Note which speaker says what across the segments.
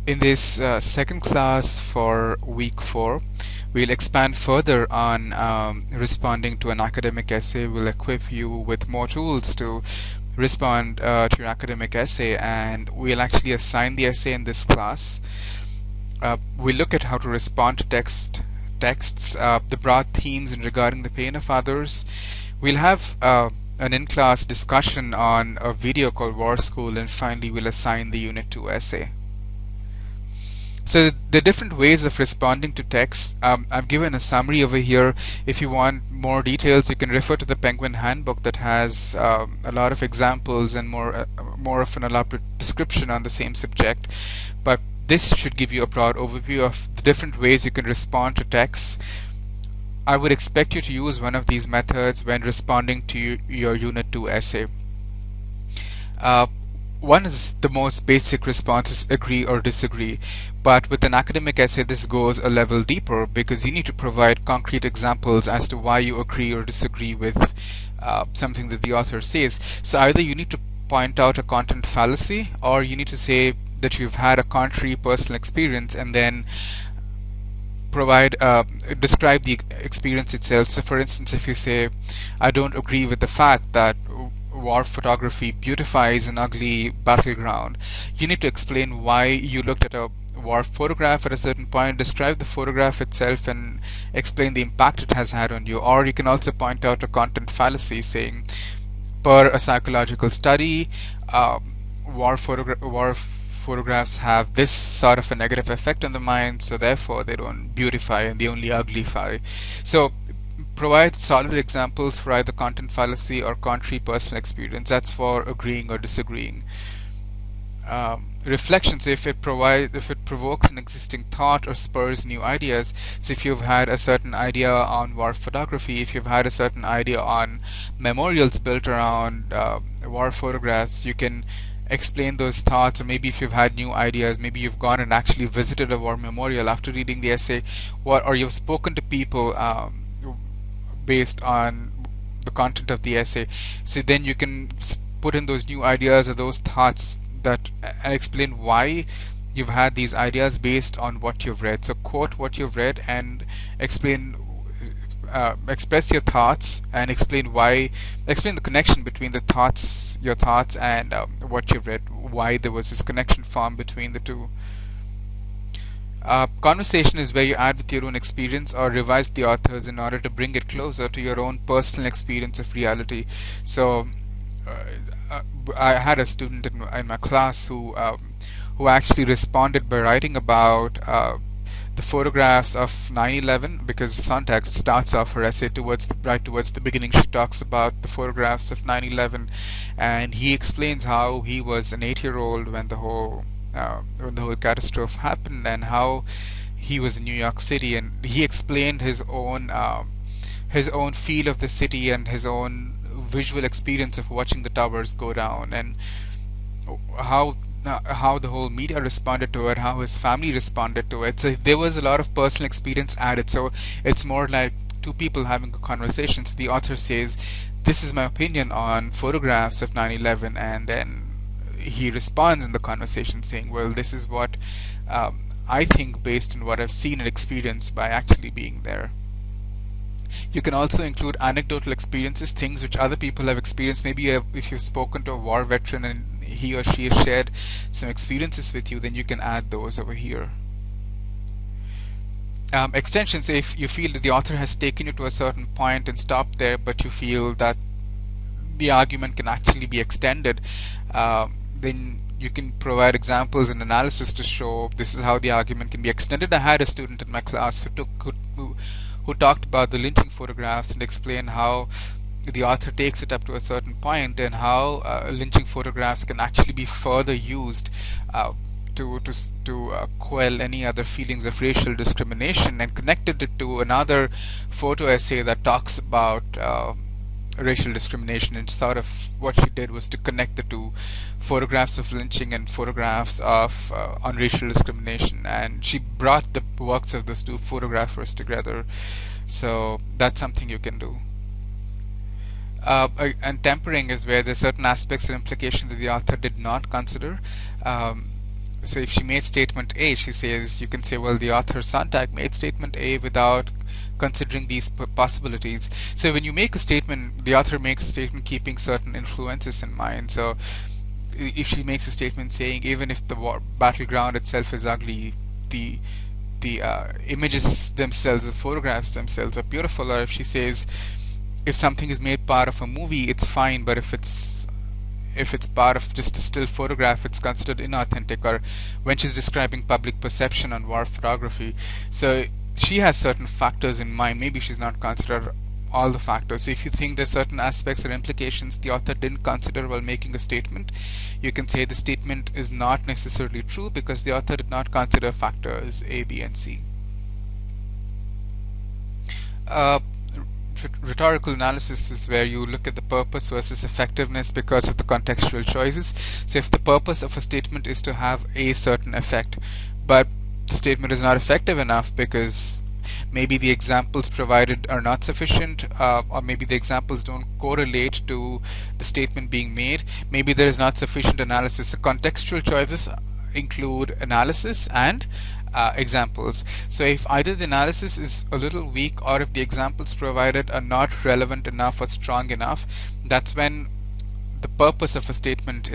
Speaker 1: In this second class for week 4, we'll expand further on responding to an academic essay. We'll equip you with more tools to respond to your academic essay, and we'll actually assign the essay in this class. We'll look at how to respond to texts, the broad themes in regarding the pain of others. We'll have an in-class discussion on a video called War School, and finally we'll assign the Unit 2 essay. So the different ways of responding to text, I've given a summary over here. If you want more details, you can refer to the Penguin Handbook that has a lot of examples and more of an elaborate description on the same subject. But this should give you a broad overview of the different ways you can respond to texts. I would expect you to use one of these methods when responding to your Unit 2 essay. One is the most basic response is agree or disagree, but with an academic essay this goes a level deeper because you need to provide concrete examples as to why you agree or disagree with something that the author says. So either you need to point out a content fallacy, or you need to say that you've had a contrary personal experience and then describe the experience itself. So for instance, if you say, I don't agree with the fact that war photography beautifies an ugly battleground, you need to explain why you looked at a war photograph at a certain point, describe the photograph itself, and explain the impact it has had on you. Or you can also point out a content fallacy, saying, per a psychological study, war photographs have this sort of a negative effect on the mind, so therefore they don't beautify and they only uglify. So provide solid examples for either content fallacy or contrary personal experience. That's for agreeing or disagreeing. Reflections, if it provokes an existing thought or spurs new ideas. So if you've had a certain idea on war photography, if you've had a certain idea on memorials built around war photographs, you can explain those thoughts. Or maybe if you've had new ideas, maybe you've gone and actually visited a war memorial after reading the essay, or you've spoken to people based on the content of the essay. So then you can put in those new ideas or those thoughts and explain why you've had these ideas based on what you've read. So quote what you've read and explain, express your thoughts and explain the connection between your thoughts and what you've read, why there was this connection formed between the two. Conversation is where you add with your own experience or revise the authors in order to bring it closer to your own personal experience of reality. So I had a student in my class who actually responded by writing about the photographs of 9/11, because Sontag starts off her essay right towards the beginning. She talks about the photographs of 9/11, and he explains how he was an 8-year-old when the whole catastrophe happened, and how he was in New York City, and he explained his own feel of the city and his own visual experience of watching the towers go down, and how the whole media responded to it, how his family responded to it. So there was a lot of personal experience added. So it's more like two people having a conversation. So the author says, this is my opinion on photographs of 9/11, and then he responds in the conversation saying, well, this is what I think based on what I've seen and experienced by actually being there. You can also include anecdotal experiences, things which other people have experienced. Maybe if you've spoken to a war veteran and he or she has shared some experiences with you, then you can add those over here. Extensions, if you feel that the author has taken you to a certain point and stopped there, but you feel that the argument can actually be extended, then you can provide examples and analysis to show this is how the argument can be extended. I had a student in my class who talked about the lynching photographs and explained how the author takes it up to a certain point, and how lynching photographs can actually be further used to quell any other feelings of racial discrimination, and connected it to another photo essay that talks about racial discrimination. And sort of what she did was to connect the two, photographs of lynching and photographs of on racial discrimination, and she brought the works of those two photographers together. So that's something you can do. And tempering is where there's certain aspects of implication that the author did not consider. So if she made statement A, she says, you can say, well, the author Sontag made statement A without considering these possibilities. So when you make a statement, the author makes a statement keeping certain influences in mind. So if she makes a statement saying, even if the battleground itself is ugly, the images themselves, the photographs themselves are beautiful. Or if she says, if something is made part of a movie, it's fine, but if it's part of just a still photograph, it's considered inauthentic. Or when she's describing public perception on war photography, so she has certain factors in mind. Maybe she's not considered all the factors. If you think there's certain aspects or implications the author didn't consider while making a statement, you can say the statement is not necessarily true because the author did not consider factors A, B, and C. Rhetorical analysis is where you look at the purpose versus effectiveness because of the contextual choices. So if the purpose of a statement is to have a certain effect, but the statement is not effective enough because maybe the examples provided are not sufficient, or maybe the examples don't correlate to the statement being made, maybe there is not sufficient analysis. So contextual choices include analysis and examples. So if either the analysis is a little weak or if the examples provided are not relevant enough or strong enough, that's when the purpose of a statement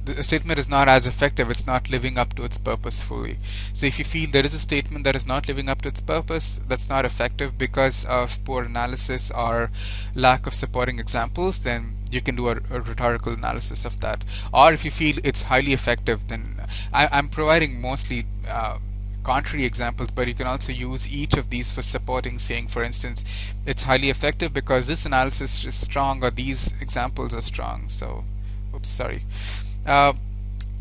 Speaker 1: the statement is not as effective. It's not living up to its purpose fully. So if you feel there is a statement that is not living up to its purpose, that's not effective because of poor analysis or lack of supporting examples, then you can do a rhetorical analysis of that. Or if you feel it's highly effective, then I'm providing mostly contrary examples, but you can also use each of these for supporting, saying, for instance, it's highly effective because this analysis is strong or these examples are strong. So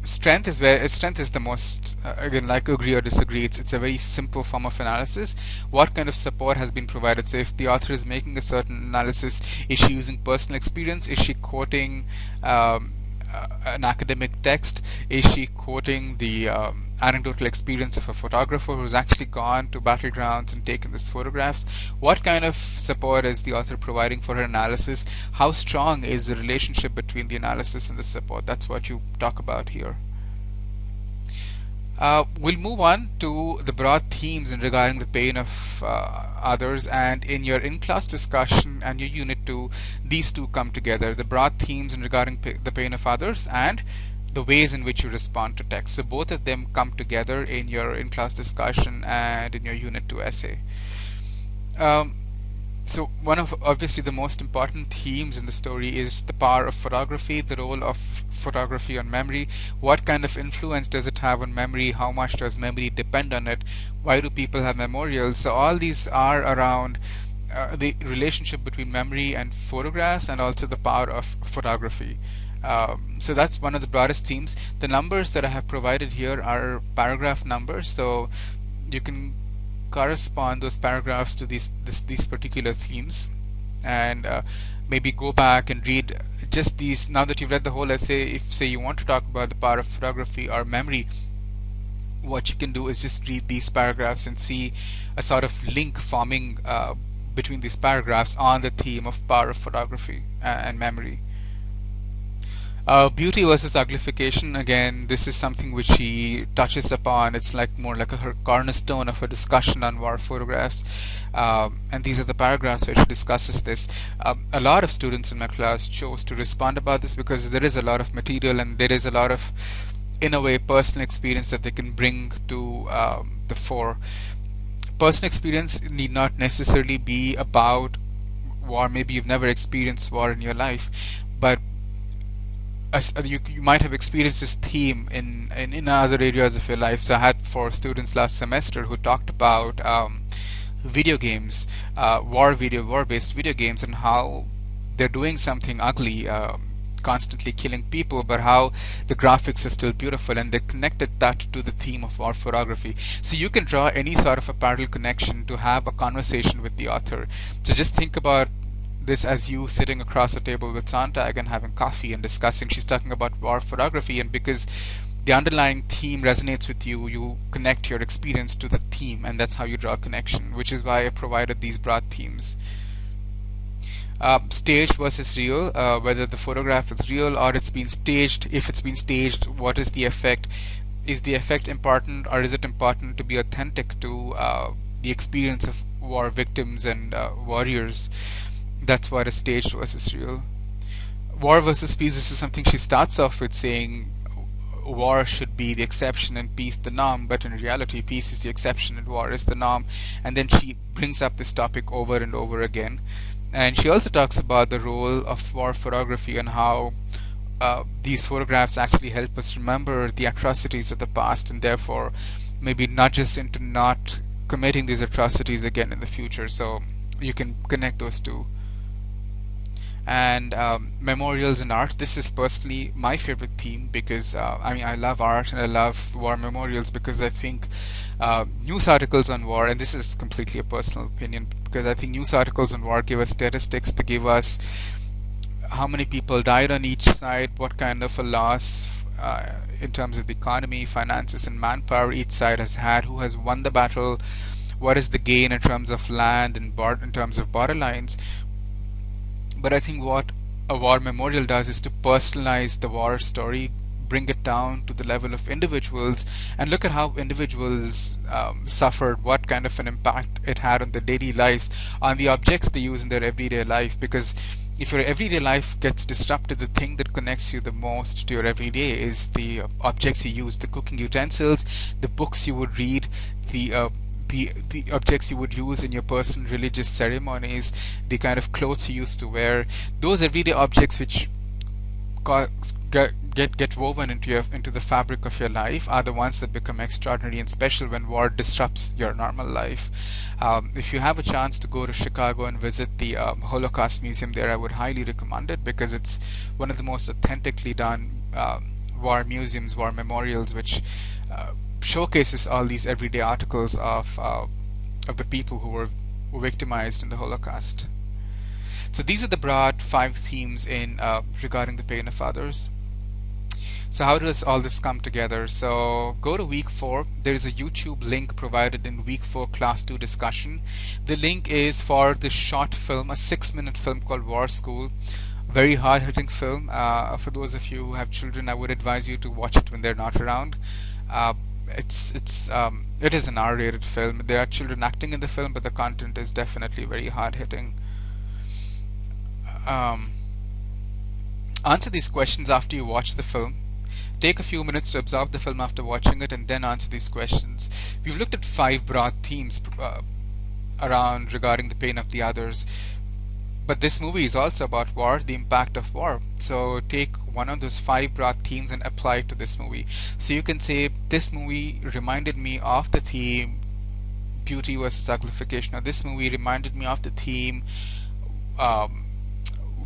Speaker 1: strength is the most, again, like agree or disagree, it's a very simple form of analysis. What kind of support has been provided? So if the author is making a certain analysis, is she using personal experience? Is she quoting an academic text? Is she quoting the anecdotal experience of a photographer who's actually gone to battlegrounds and taken these photographs? What kind of support is the author providing for her analysis? How strong is the relationship between the analysis and the support? That's what you talk about here. We'll move on to the broad themes in regarding the pain of others, and in your in-class discussion and your unit 2, these two come together: the broad themes in regarding the pain of others and the ways in which you respond to text. So both of them come together in your in-class discussion and in your unit 2 essay. So one of obviously the most important themes in the story is the power of photography, the role of photography on memory. What kind of influence does it have on memory? How much does memory depend on it? Why do people have memorials? So all these are around the relationship between memory and photographs, and also the power of photography. So that's one of the broadest themes. The numbers that I have provided here are paragraph numbers, so you can correspond those paragraphs to these particular themes, and maybe go back and read just these. Now that you've read the whole essay, if say you want to talk about the power of photography or memory, what you can do is just read these paragraphs and see a sort of link forming between these paragraphs on the theme of power of photography and memory. Beauty versus uglification, again, this is something which he touches upon. It's like more like a cornerstone of a discussion on war photographs, and these are the paragraphs where she discusses this. A lot of students in my class chose to respond about this because there is a lot of material and there is a lot of, in a way, personal experience that they can bring to the fore. Personal experience need not necessarily be about war. Maybe you've never experienced war in your life, but you might have experienced this theme in other areas of your life. So I had 4 students last semester who talked about video games, war-based video games, and how they're doing something ugly, constantly killing people, but how the graphics are still beautiful, and they connected that to the theme of war photography. So you can draw any sort of a parallel connection to have a conversation with the author. So just think about this as you sitting across a table with Sontag and having coffee and discussing. She's talking about war photography, and because the underlying theme resonates with you, you connect your experience to the theme, and that's how you draw a connection, which is why I provided these broad themes. Staged versus real, whether the photograph is real or it's been staged. If it's been staged, what is the effect? Is the effect important, or is it important to be authentic to the experience of war victims and warriors? That's what is staged versus real. War versus peace, this is something she starts off with saying war should be the exception and peace the norm, but in reality peace is the exception and war is the norm. And then she brings up this topic over and over again. And she also talks about the role of war photography and how these photographs actually help us remember the atrocities of the past, and therefore maybe nudge us into not committing these atrocities again in the future. So you can connect those two. And memorials and art, this is personally my favorite theme, because I love art and I love war memorials, because I think news articles on war, and this is completely a personal opinion, because I think news articles on war give us statistics to give us how many people died on each side, what kind of a loss in terms of the economy, finances and manpower each side has had, who has won the battle, what is the gain in terms of land and in terms of borderlines. But I think what a war memorial does is to personalize the war story, bring it down to the level of individuals, and look at how individuals suffered, what kind of an impact it had on their daily lives, on the objects they use in their everyday life. Because if your everyday life gets disrupted, the thing that connects you the most to your everyday is the objects you use, the cooking utensils, the books you would read, the objects you would use in your personal religious ceremonies, the kind of clothes you used to wear. Those everyday objects which get woven into the fabric of your life are the ones that become extraordinary and special when war disrupts your normal life. If you have a chance to go to Chicago and visit the Holocaust Museum there, I would highly recommend it, because it's one of the most authentically done war museums, war memorials, which showcases all these everyday articles of the people who were victimized in the Holocaust. So these are the broad 5 themes in regarding the pain of others. So how does all this come together? So go to week 4. There is a YouTube link provided in week 4 class 2 discussion. The link is for the short film, a 6-minute film called War School. Very hard-hitting film. For those of you who have children, I would advise you to watch it when they're not around. It is an R-rated film. There are children acting in the film, but the content is definitely very hard-hitting. Answer these questions after you watch the film. Take a few minutes to absorb the film after watching it, and then answer these questions. We've looked at 5 broad themes around regarding the pain of the others. But this movie is also about war, the impact of war. So take one of those 5 broad themes and apply it to this movie. So you can say, this movie reminded me of the theme beauty versus uglification, or this movie reminded me of the theme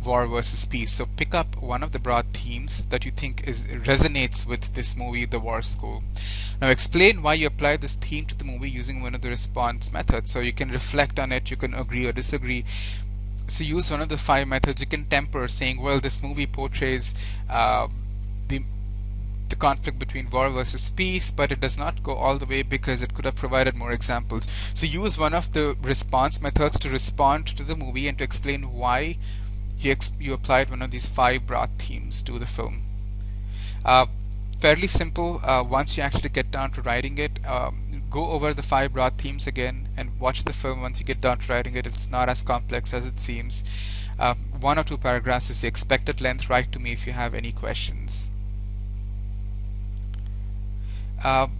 Speaker 1: war versus peace. So pick up one of the broad themes that you think resonates with this movie, The War School. Now explain why you apply this theme to the movie using one of the response methods. So you can reflect on it, you can agree or disagree. So use one of the 5 methods. You can temper, saying, well, this movie portrays the conflict between war versus peace, but it does not go all the way because it could have provided more examples. So use one of the response methods to respond to the movie and to explain why you applied one of these 5 broad themes to the film. Fairly simple. Once you actually get down to writing it, go over the 5 broad themes again and watch the film. Once you get down to writing it, it's not as complex as it seems. 1 or 2 paragraphs is the expected length. Write to me if you have any questions.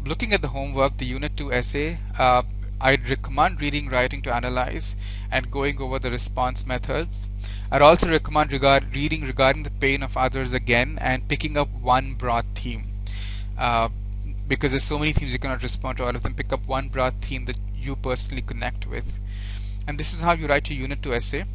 Speaker 1: Looking at the homework, the Unit 2 essay, I'd recommend reading Writing to Analyze and going over the response methods. I'd also recommend reading Regarding the Pain of Others again and picking up one broad theme. Because there's so many themes, you cannot respond to all of them. Pick up one broad theme that you personally connect with. And this is how you write your Unit 2 essay.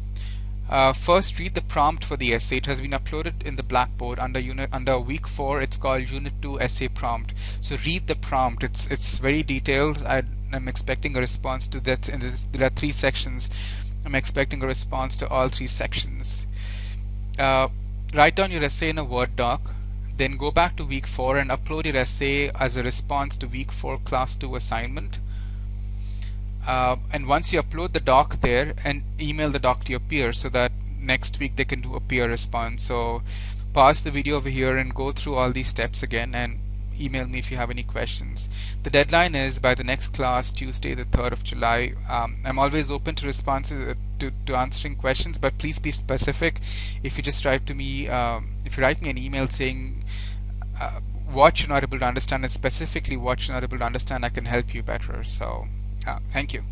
Speaker 1: First, read the prompt for the essay. It has been uploaded in the Blackboard under week 4. It's called Unit 2 Essay Prompt. So read the prompt. It's very detailed. I'm expecting a response to that. There are 3 sections. I'm expecting a response to all 3 sections. Write down your essay in a Word doc. Then go back to week 4 and upload your essay as a response to week 4 class 2 assignment. And once you upload the doc there, and email the doc to your peers so that next week they can do a peer response. So pause the video over here and go through all these steps again and email me if you have any questions. The deadline is by the next class, Tuesday the 3rd of July. I'm always open to responses, to answering questions, but please be specific. If you just write to me, if you write me an email saying what you're not able to understand, and specifically what you're not able to understand, I can help you better. So thank you.